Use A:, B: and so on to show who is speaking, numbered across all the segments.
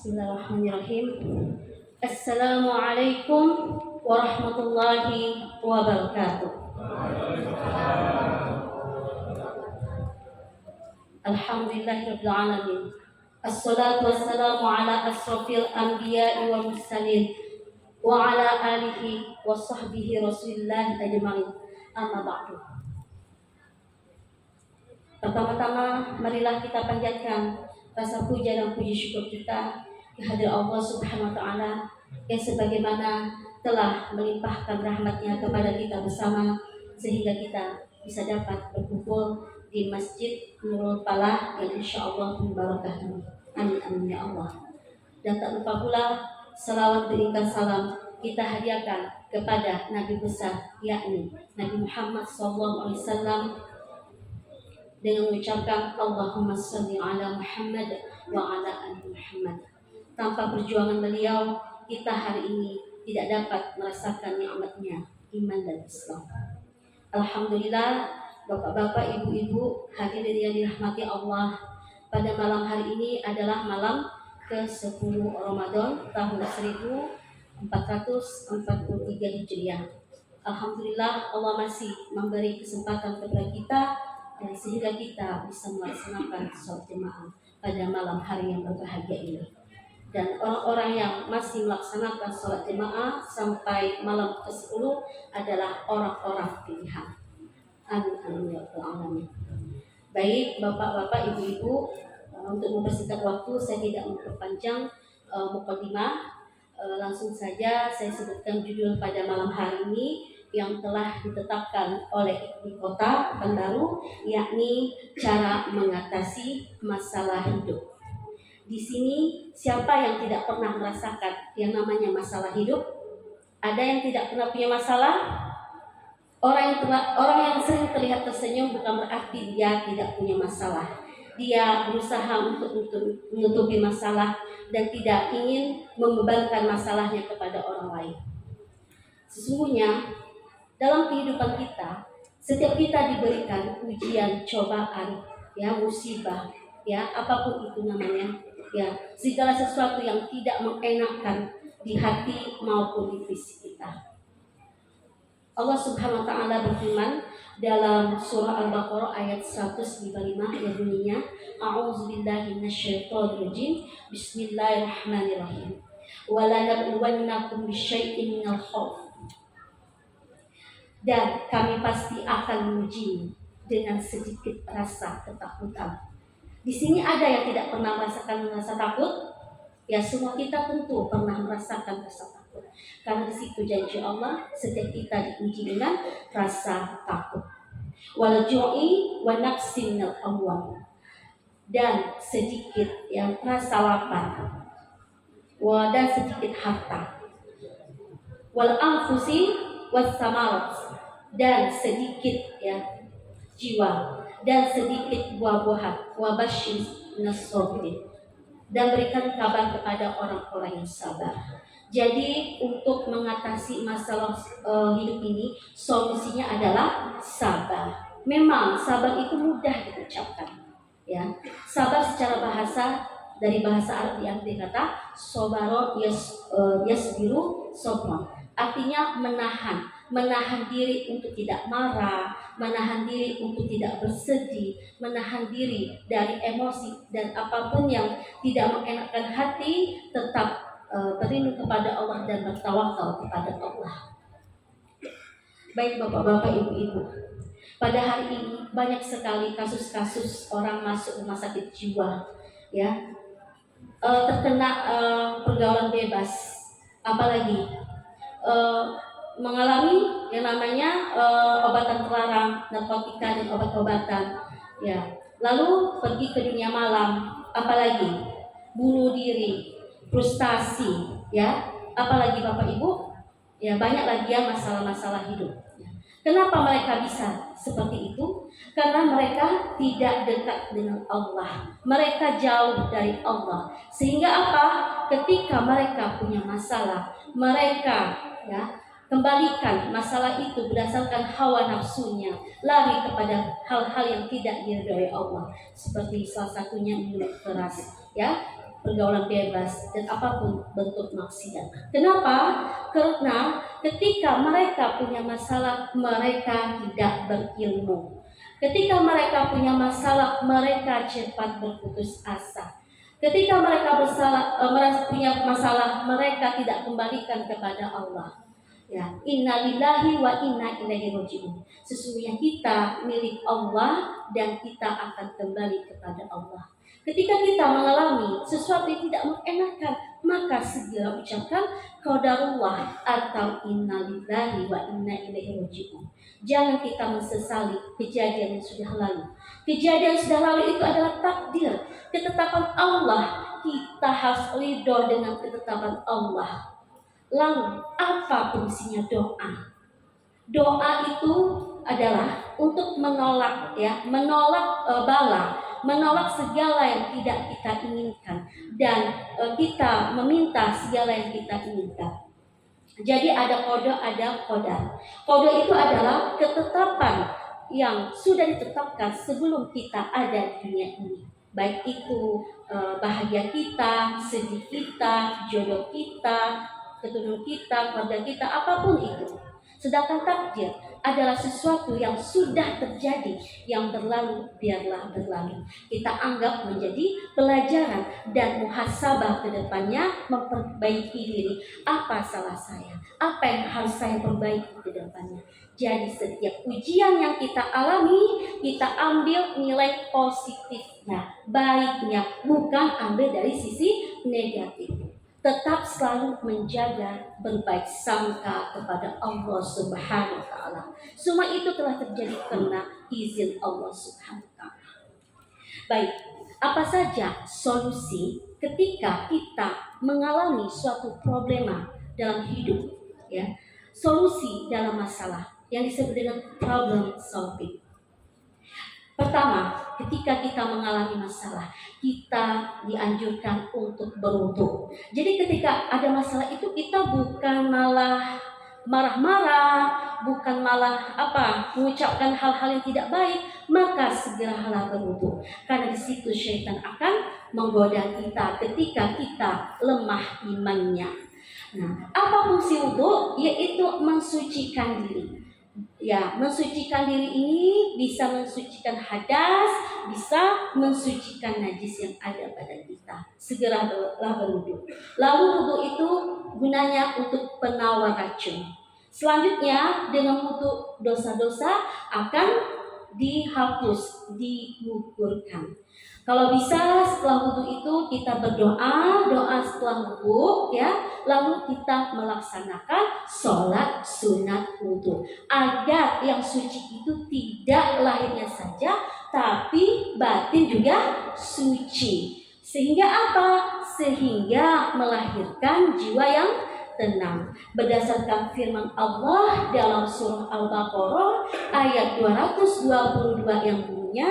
A: Bismillahirrahmanirrahim. Assalamualaikum warahmatullahi wabarakatuh. Alhamdulillahirabbil alamin. Assalatu wassalamu ala asrofil anbiya'i wal mursalin wa ala alihi wa sahbihi rasulillah ajma'in. Amma ba'du. Pertama-tama marilah kita panjatkan rasa puja dan puji syukur kita kehadirat Allah Subhanahu wa taala yang sebagaimana telah melimpahkan rahmat-Nya kepada kita bersama sehingga kita bisa dapat berkumpul di Masjid Nurul Falah yang insyaallah mubarakah. Amin amin ya Allah. Dan tak lupa pula salawat berikan salam kita hadiahkan kepada Nabi besar yakni Nabi Muhammad SAW dengan mengucapkan Allahumma shalli ala Muhammad wa ala ali Muhammad. Tanpa perjuangan beliau, kita hari ini tidak dapat merasakan nikmatnya iman dan Islam. Alhamdulillah, bapak-bapak, ibu-ibu, hadirin yang dirahmati Allah, pada malam hari ini adalah malam ke-10 Ramadan tahun 1443 Hijriah. Alhamdulillah, Allah masih memberi kesempatan kepada kita sehingga kita bisa melaksanakan sholat jemaah pada malam hari yang berbahagia ini. Dan orang-orang yang masih melaksanakan sholat jemaah sampai malam ke-10 adalah orang-orang pilihan. Amin amin ya rabbal alamin. Baik bapak-bapak, ibu-ibu, untuk mempersingkat waktu saya tidak memperpanjang mukadimah. Langsung saja saya sebutkan judul pada malam hari ini yang telah ditetapkan oleh di Kota Pekanbaru, yakni cara mengatasi masalah hidup. Di sini siapa yang tidak pernah merasakan yang namanya masalah hidup? Ada yang tidak pernah punya masalah? Orang yang sering terlihat tersenyum bukan berarti dia tidak punya masalah. Dia berusaha untuk menutupi masalah dan tidak ingin membebankan masalahnya kepada orang lain. Sesungguhnya dalam kehidupan kita, setiap kita diberikan ujian, cobaan, ya, musibah, ya, apapun itu namanya, ya, segala sesuatu yang tidak mengenakkan di hati maupun di fisik kita. Allah Subhanahu wa taala berfirman dalam surah Al-Baqarah ayat 155 yang bunyinya, A'udzubillahi minasyaitonirrajim. Bismillahirrahmanirrahim. Wa la nabluwannakum bisyai'in minal khauf. Dan kami pasti akan menguji dengan sedikit rasa ketakutan. Di sini ada yang tidak pernah merasakan rasa takut? Ya, semua kita tentu pernah merasakan rasa takut. Karena di situ janji Allah, setiap kita diuji dengan rasa takut. Wal ju'i wa naqsin minal amwal. Dan sedikit yang rasa lapar. Dan sedikit harta. Wal anfusi was samarat. Dan sedikit ya jiwa dan sedikit buah-buahan. Wabashir nasobirin. Dan berikan kabar kepada orang-orang yang sabar. Jadi untuk mengatasi masalah hidup ini, solusinya adalah sabar. Memang sabar itu mudah diucapkan, ya. Sabar secara bahasa dari bahasa Arab yang dikata sobaro yasbiru sobron, artinya menahan diri untuk tidak marah, menahan diri untuk tidak bersedih, menahan diri dari emosi dan apapun yang tidak mengenakkan hati, tetap berlindung kepada Allah dan bertawakal kepada Allah. Baik bapak-bapak, ibu-ibu, pada hari ini banyak sekali kasus-kasus orang masuk rumah sakit jiwa, ya, terkena pergaulan bebas, apalagi mengalami yang namanya obatan terlarang, narkotika dan obat-obatan, ya. Lalu pergi ke dunia malam, apalagi bunuh diri, frustasi, ya. Apalagi Bapak Ibu, ya, banyak lagi ya masalah-masalah hidup. Kenapa mereka bisa seperti itu? Karena mereka tidak dekat dengan Allah. Mereka jauh dari Allah. Sehingga apa? Ketika mereka punya masalah, mereka ya kembalikan masalah itu berdasarkan hawa nafsunya, lari kepada hal-hal yang tidak diridhoi Allah, seperti salah satunya minum keras, ya, pergaulan bebas dan apapun bentuk maksiat. Kenapa? Karena ketika mereka punya masalah, mereka tidak berilmu. Ketika mereka punya masalah, mereka cepat berputus asa. Ketika mereka punya masalah, mereka tidak kembalikan kepada Allah. Ya, innalillahi wa inna ilaihi raji'un. Sesungguhnya kita milik Allah dan kita akan kembali kepada Allah. Ketika kita mengalami sesuatu yang tidak mengenakan, maka segera ucapkan qadarullah atau innalillahi wa inna ilaihi raji'un. Jangan kita mensesali kejadian yang sudah lalu. Kejadian yang sudah lalu itu adalah takdir, ketetapan Allah. Kita harus ridho dengan ketetapan Allah. Lalu apa fungsinya doa? Doa itu adalah untuk menolak, ya, menolak bala, menolak segala yang tidak kita inginkan, dan kita meminta segala yang kita inginkan. Jadi ada qada, ada qadar. Qada itu adalah ketetapan yang sudah ditetapkan sebelum kita ada di dunia ini. Baik itu bahagia kita, sedih kita, jodoh kita, keturunan kita, keluarga kita, apapun itu. Sedangkan takdir adalah sesuatu yang sudah terjadi, yang berlalu biarlah berlalu. Kita anggap menjadi pelajaran dan muhasabah ke depannya, memperbaiki diri. Apa salah saya? Apa yang harus saya perbaiki ke depannya? Jadi setiap ujian yang kita alami, kita ambil nilai positifnya, baiknya, bukan ambil dari sisi negatif. Tetap selalu menjaga berbaik sangka kepada Allah Subhanahu wa taala. Semua itu telah terjadi karena izin Allah Subhanahu wa taala. Baik, apa saja solusi ketika kita mengalami suatu problema dalam hidup, ya? Solusi dalam masalah yang disebut dengan problem solving. Pertama, ketika kita mengalami masalah, kita dianjurkan untuk berwudu. Jadi ketika ada masalah itu kita bukan malah marah-marah, bukan malah mengucapkan hal-hal yang tidak baik, maka segeralah berwudu. Karena di situ syaitan akan menggoda kita ketika kita lemah imannya. Nah, apa fungsi wudu? Yaitu mensucikan diri. Ya, mensucikan diri ini bisa mensucikan hadas, bisa mensucikan najis yang ada pada kita. Segeralah berwudu. Lalu wudu itu gunanya untuk penawar racun. Selanjutnya dengan wudu dosa-dosa akan dihapus, digugurkan. Kalau bisa setelah wudu itu kita berdoa, doa setelah wudu, ya, lalu kita melaksanakan sholat sunat wudu agar yang suci itu tidak lahirnya saja, tapi batin juga suci. Sehingga apa? Sehingga melahirkan jiwa yang tenang. Berdasarkan firman Allah dalam surah Al-Baqarah ayat 222 yang bunyinya,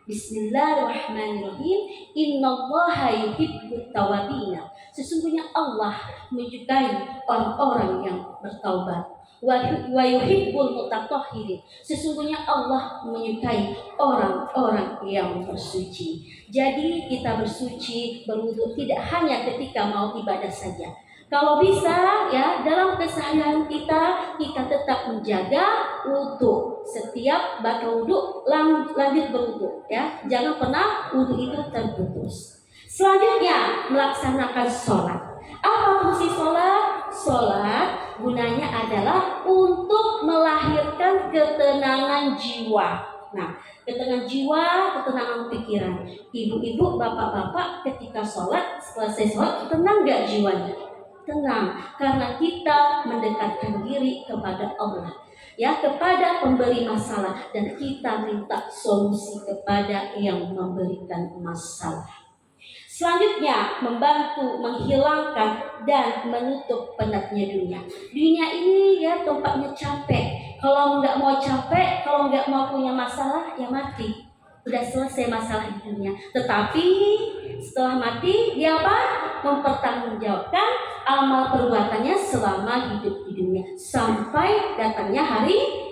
A: Bismillahirrahmanirrahim. Innallaha yuhibbut tawabina. Sesungguhnya Allah menyukai orang-orang yang bertaubat. Wa yuhibbul mutatahhirin. Sesungguhnya Allah menyukai orang-orang yang bersuci. Jadi kita bersuci, berwudu tidak hanya ketika mau ibadah saja. Kalau bisa, ya, dalam keseharian kita tetap menjaga wudu. Setiap batal wudu lanjut berwudu, ya. Jangan pernah wudu itu terputus. Selanjutnya melaksanakan sholat. Apa fungsi sholat? Sholat gunanya adalah untuk melahirkan ketenangan jiwa. Nah, ketenangan jiwa, ketenangan pikiran. Ibu-ibu, bapak-bapak ketika sholat, selesai sholat, tenang gak jiwanya? Tenang, karena kita mendekatkan diri kepada Allah, ya, kepada pemberi masalah, dan kita minta solusi kepada yang memberikan masalah. Selanjutnya membantu menghilangkan dan menutup penatnya dunia. Dunia ini, ya, tempatnya capek. Kalau nggak mau capek, kalau nggak mau punya masalah, ya mati. Udah selesai masalah hidupnya. Tetapi setelah mati, dia apa? Mempertanggungjawabkan amal perbuatannya selama hidup di dunia sampai datangnya hari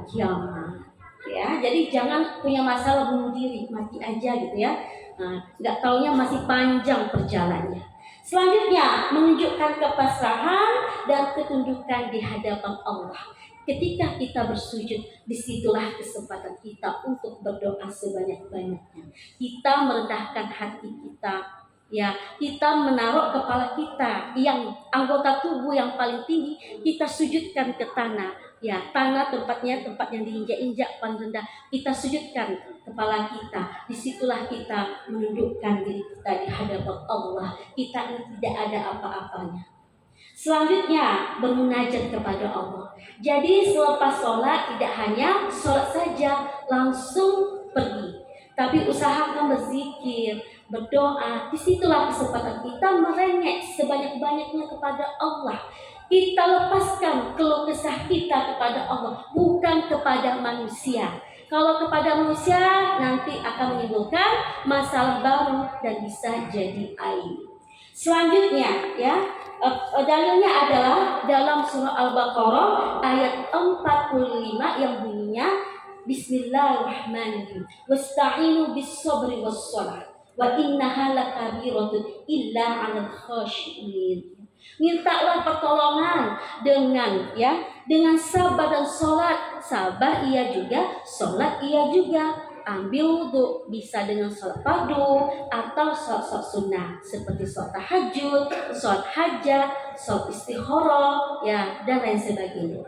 A: kiamat. Ya, jadi jangan punya masalah bunuh diri, mati aja gitu ya. Nggak taunya masih panjang perjalanannya. Selanjutnya menunjukkan kepasrahan dan ketundukan di hadapan Allah. Ketika kita bersujud, disitulah kesempatan kita untuk berdoa sebanyak-banyaknya. Kita merendahkan hati kita, kita menaruh kepala kita yang anggota tubuh yang paling tinggi kita sujudkan ke tanah. Tanah tempat yang diinjak-injak paling rendah, kita sujudkan kepala kita. Disitulah kita menundukkan diri kita di hadapan Allah. Kita ini tidak ada apa-apanya. Selanjutnya bermunajat kepada Allah. Jadi selepas sholat tidak hanya sholat saja langsung pergi, tapi usahakan berzikir, berdoa. Disitulah kesempatan kita merengek sebanyak-banyaknya kepada Allah. Kita lepaskan keluh kesah kita kepada Allah, bukan kepada manusia. Kalau kepada manusia nanti akan menimbulkan masalah baru dan bisa jadi aib. Selanjutnya dalilnya adalah dalam surah Al-Baqarah ayat 45 yang bunyinya Bismillahirrahmanirrahim. Wasta'inu bis-sabri was-shalah wa innaha lakabiratun illa 'alal khashiyin. Mintalah pertolongan dengan sabar dan sholat. Sabar iya juga, sholat iya juga. Ambil wudhu bisa dengan sholat fardu atau sholat sunnah seperti sholat tahajud, sholat hajat, sholat istikharah dan lain sebagainya.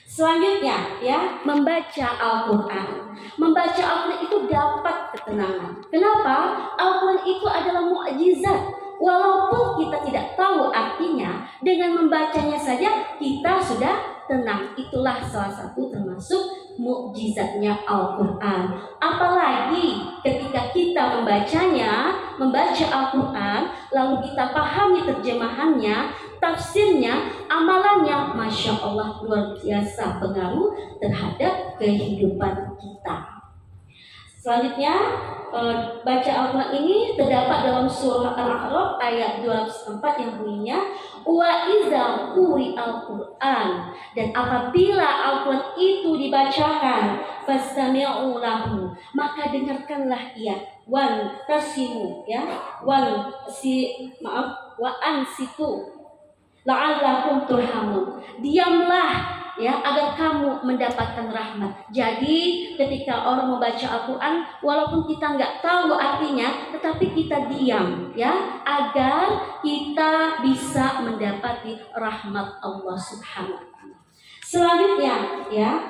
A: Selanjutnya membaca Al-Quran. Membaca Al-Quran itu dapat ketenangan. Kenapa? Al-Quran itu adalah mukjizat. Walaupun kita tidak tahu artinya, dengan membacanya saja kita sudah tenang. Itulah salah satu termasuk mukjizatnya Al-Quran. Apalagi ketika kita membaca Al-Quran, lalu kita pahami terjemahannya, tafsirnya, amalannya, Masya Allah luar biasa pengaruh terhadap kehidupan kita. Selanjutnya baca Al-Quran ini terdapat dalam surah Al-A'raf ayat 204 yang bunyinya wa iza quri Al-Quran, dan apabila Al-Quran itu dibacakan fastami'u lahu, maka dengarkanlah ia wan tasimu wa ansitu la'allakum turhamun, diamlah agar kamu mendapatkan rahmat. Jadi ketika orang membaca Al-Quran, walaupun kita nggak tahu artinya, tetapi kita diam agar kita bisa mendapati rahmat Allah Subhanahu wa Ta'ala. Selanjutnya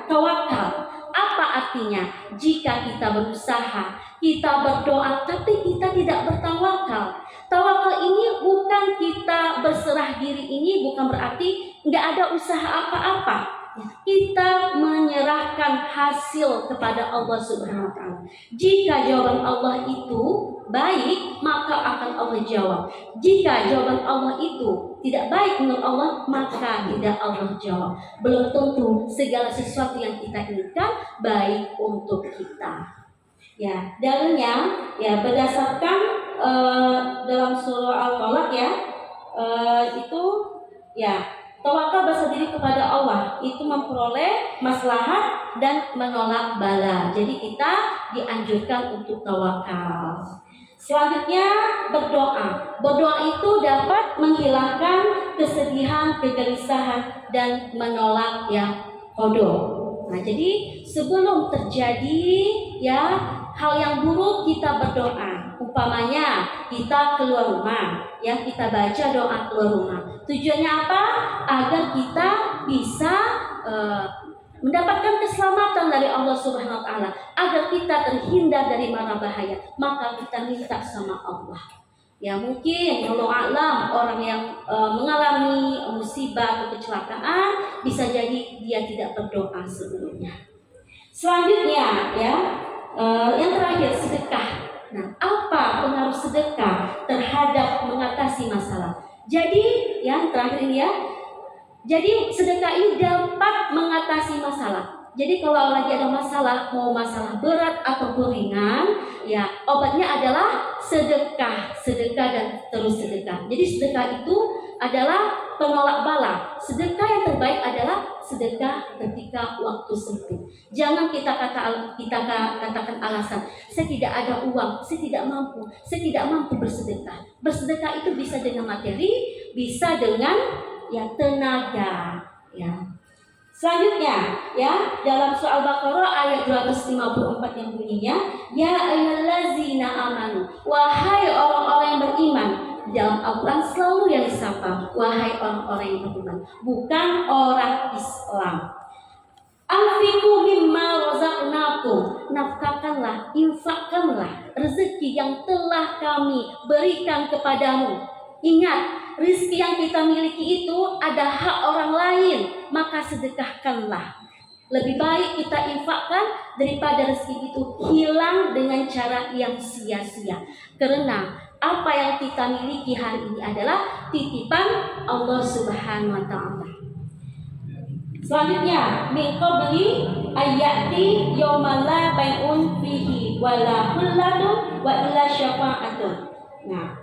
A: tawakal. Apa artinya? Jika kita berusaha, kita berdoa, tapi kita tidak bertawakal. Tawakal ini bukan kita berserah diri, ini bukan berarti nggak ada usaha apa-apa. Kita menyerahkan hasil kepada Allah Subhanahu wa Ta'ala. Jika jawaban Allah itu baik, maka akan Allah jawab. Jika jawaban Allah itu tidak baik menurut Allah, maka tidak Allah jawab. Belum tentu segala sesuatu yang kita inginkan baik untuk kita. Dalilnya berdasarkan dalam surah Al-Falaq itu tawakal bersandar diri kepada Allah itu memperoleh maslahat dan menolak bala. Jadi kita dianjurkan untuk tawakal. Selanjutnya berdoa. Berdoa itu dapat menghilangkan kesedihan, kegelisahan dan menolak qada. Jadi sebelum terjadi hal yang buruk kita berdoa. Umpamanya kita keluar rumah, kita baca doa keluar rumah. Tujuannya apa? Agar kita bisa mendapatkan keselamatan dari Allah Subhanahu wa Ta'ala, agar kita terhindar dari mara bahaya. Maka kita minta sama Allah. Mungkin Allah alam orang yang mengalami musibah atau kecelakaan, bisa jadi dia tidak berdoa sebelumnya. Selanjutnya yang terakhir sedekah. Apa pengaruh sedekah terhadap mengatasi masalah? Jadi yang terakhir ini jadi sedekah ini dapat mengatasi masalah. Jadi kalau lagi ada masalah, mau masalah berat atau ringan, obatnya adalah sedekah, sedekah dan terus sedekah. Jadi sedekah itu adalah penolak bala. Sedekah yang terbaik adalah sedekah ketika waktu sempit. Jangan kita katakan alasan, saya tidak ada uang, saya tidak mampu bersedekah. Bersedekah itu bisa dengan materi, bisa dengan tenaga, ya. Selanjutnya, dalam surah Al-Baqarah ayat 254 yang bunyinya, ya ayyuhallazina amanu, wahai orang-orang yang beriman. Dalam Al-Quran selalu yang disapa, wahai orang-orang yang beriman, bukan orang Islam. Anfiqu mimma razaqnakum, nafkahkanlah, infakkanlah rezeki yang telah kami berikan kepadamu. Ingat, rezeki yang kita miliki itu ada hak orang lain, maka sedekahkanlah. Lebih baik kita infakkan daripada rezeki itu hilang dengan cara yang sia-sia. Karena apa yang kita miliki hari ini adalah titipan Allah Subhanahu wa taala. Selanjutnya, min qabli ayati yaumal la bai'un fihi wala khullatun wa illa syafa'atun. Nah,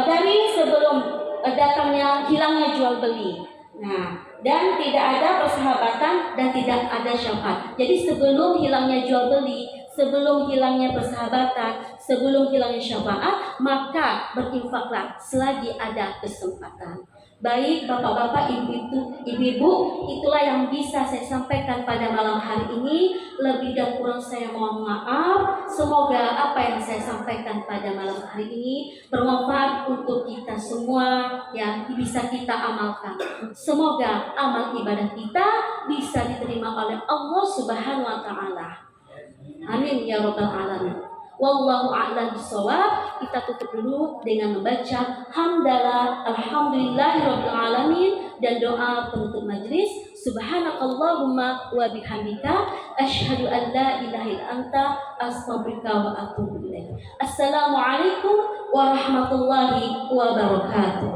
A: dari sebelum datangnya hilangnya jual beli. Nah, dan tidak ada persahabatan dan tidak ada syafaat. Jadi sebelum hilangnya jual beli, sebelum hilangnya persahabatan, sebelum hilangnya syafaat, maka berinfaklah selagi ada kesempatan. Baik bapak-bapak, ibu-ibu, itulah yang bisa saya sampaikan pada malam hari ini. Lebih dan kurang saya mohon maaf. Semoga apa yang saya sampaikan pada malam hari ini bermanfaat untuk kita semua, yang bisa kita amalkan. Semoga amal ibadah kita bisa diterima oleh Allah Subhanahu wa taala. Amin ya rabbal alamin. Wallahu a'lam bishawab. Kita tutup dulu dengan membaca hamdalah alhamdulillahirabbil alamin dan doa penutup majelis. Subhanakallahumma wa bihamdika asyhadu an la ilaha illa anta astaghfiruka wa atubu ilaik. Assalamualaikum warahmatullahi wabarakatuh.